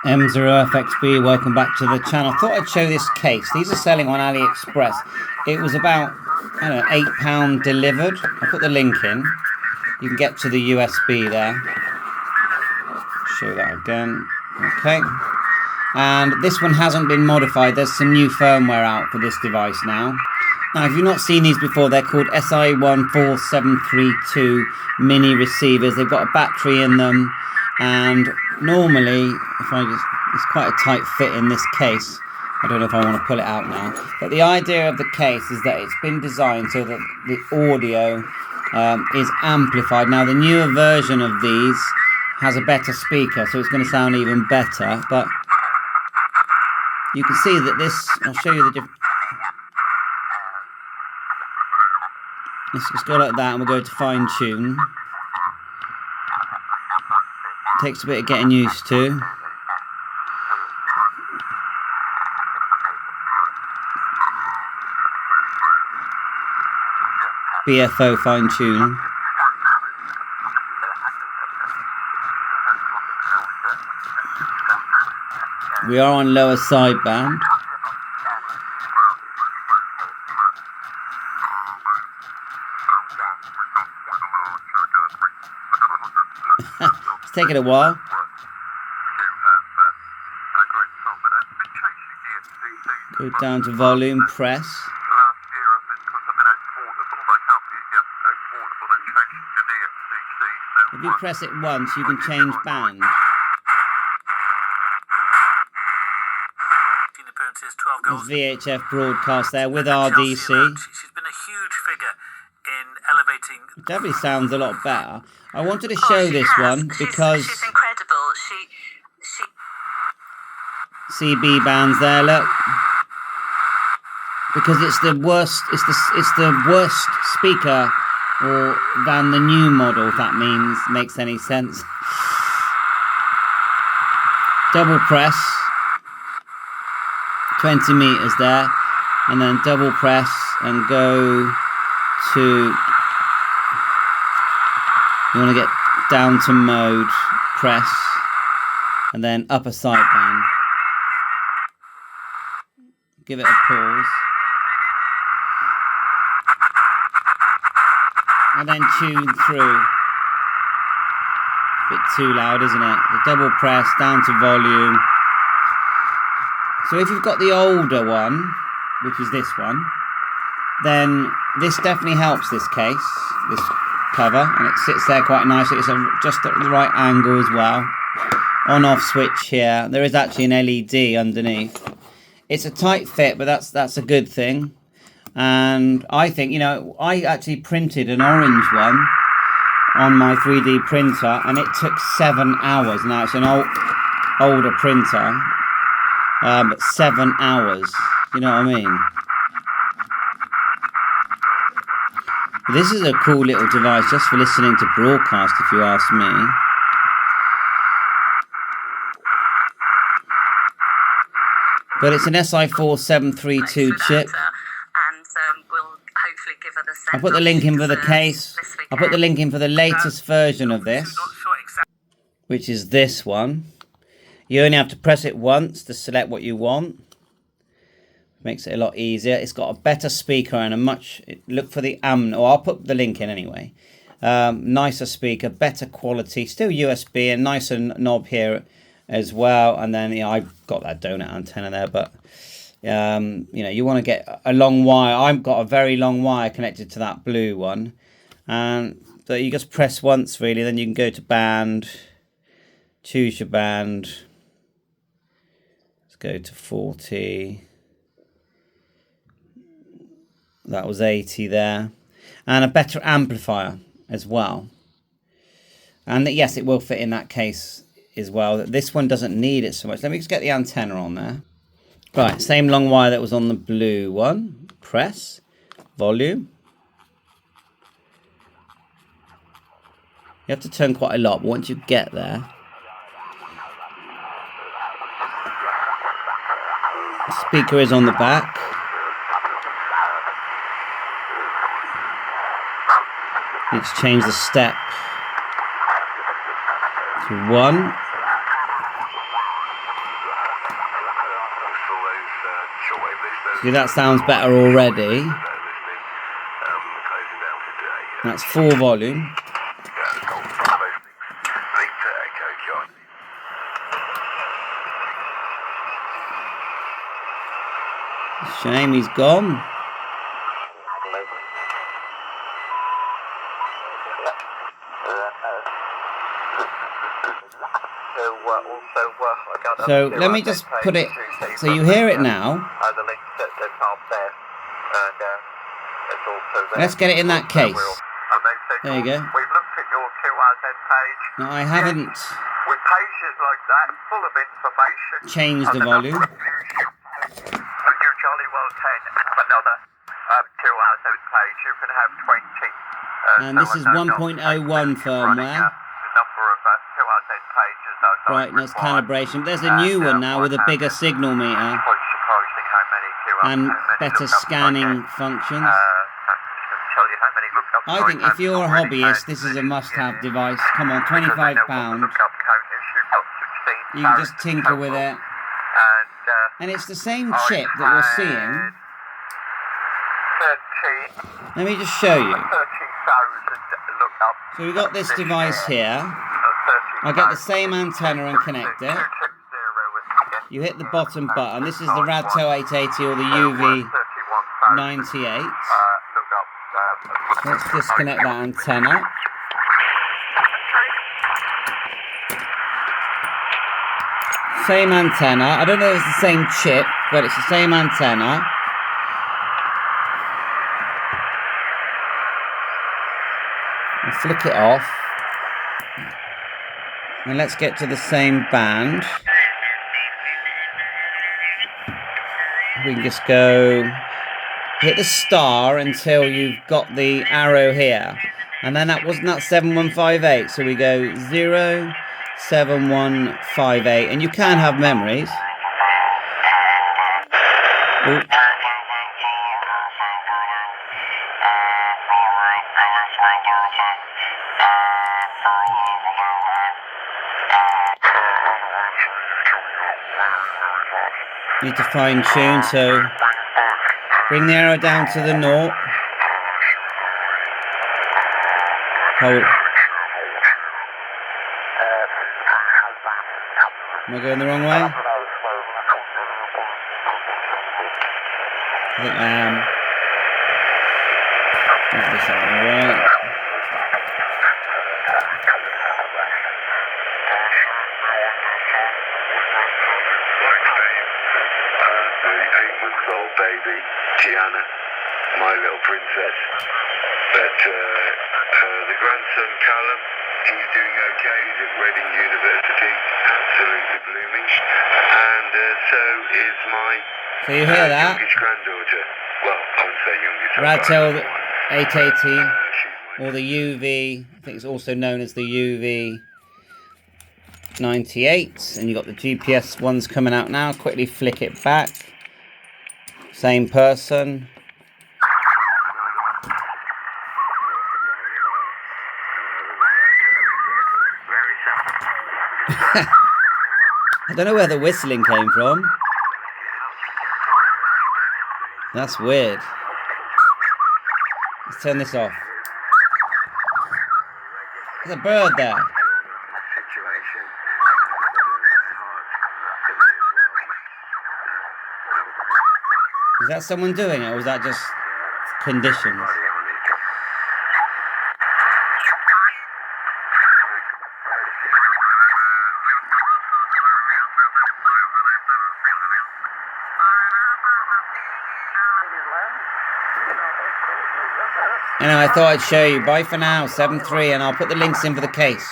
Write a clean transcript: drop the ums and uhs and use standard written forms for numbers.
M0FXB, welcome back to the channel. I thought I'd show this case. These are selling on AliExpress. It was about, I don't know, £8 delivered. I'll put the link in. You can get to the USB there. Show that again. Okay. And this one hasn't been modified. There's some new firmware out for this device now. Now, if you've not seen these before, they're called Si47342 mini receivers. They've got a battery in them. And normally, it's quite a tight fit in this case. I don't know if I want to pull it out now. But the idea of the case is that it's been designed so that the audio is amplified. Now, the newer version of these has a better speaker, so it's going to sound even better. But you can see that this, I'll show you the difference. Let's just go like that and we'll go to fine tune. Takes a bit of getting used to. BFO fine tune. We are on lower sideband. It's taken a while. Go down to volume, press. If you press it once, you can change band. There's VHF broadcast there with RDC. She's been a huge figure in elevating. It definitely sounds a lot better. I wanted to show this one because she's incredible. She CB bands there, look. Because it's the worst. It's the worst speaker than the new model. If that makes any sense. Double press. 20 meters there, and then double press and go to. You want to get down to mode, press, and then upper sideband. Give it a pause. And then tune through. A bit too loud, isn't it? The double press, down to volume. So if you've got the older one, which is this one, then this definitely helps this case, this cover, and it sits there quite nicely. It's just at the right angle as well. On-off switch here. There is actually an LED underneath. It's a tight fit, but that's a good thing. And I think, you know, I actually printed an orange one on my 3D printer, and it took 7 hours. Now it's an older printer. But 7 hours, you know what I mean? This is a cool little device just for listening to broadcast, if you ask me. But it's an Si47342 chip. I'll put the link in for the case. I'll put the link in for the latest version of this, which is this one. You only have to press it once to select what you want. Makes it a lot easier. It's got a better speaker and a look for the I'll put the link in anyway. Nicer speaker, better quality, still USB, and nicer knob here as well. And then I've got that donut antenna there, but you know, you want to get a long wire. I've got a very long wire connected to that blue one, and so you just press once really. Then you can go to band, choose your band. Go to 40. That was 80 there. And a better amplifier as well. And yes, it will fit in that case as well. This one doesn't need it so much. Let me just get the antenna on there. Right, same long wire that was on the blue one. Press, volume. You have to turn quite a lot, but once you get there, the speaker is on the back. Need to change the step to 1. See, that sounds better already. That's full volume. Shame he's gone. So let me just put it so you hear it now. Let's get it in that case. There you go. We've looked at your 2RZ page. No, I haven't With pages like that, full of information. changed the volume. With your Jolly Well 10, another 2RZ page, you can have 20. And this is 1.01 firmware. Brightness calibration. There's a new one now with a bigger signal meter and better scanning functions. I think if you're a hobbyist, this is a must-have device. Come on, £25. You can just tinker with it. And it's the same chip that we're seeing. Let me just show you. So we've got this device here. I get the same antenna and connect it. You hit the bottom button. This is the Radtel 880 or the UV98. Let's disconnect that antenna. Same antenna. I don't know if it's the same chip, but it's the same antenna. I'll flick it off. And let's get to the same band. We can just go hit the star until you've got the arrow here. And then that wasn't that 7158. So we go 07158. And you can have memories. Ooh. Need to fine tune, so bring the arrow down to the naught. Hold. Am I going the wrong way? I think I am. Get this out of the way. Baby, Gianna, my little princess. But the grandson, Callum, he's doing okay. He's at Reading University, absolutely blooming. And so is my So you hear that? youngest granddaughter. Well, I would say youngest. Radtel 880 or the UV, I think it's also known as the UV98. And you've got the GPS ones coming out now. Quickly flick it back. Same person. I don't know where the whistling came from. That's weird. Let's turn this off. There's a bird there. Is that someone doing it, or is that just conditions? Anyway, I thought I'd show you. Bye for now, 7.3, and I'll put the links in for the case.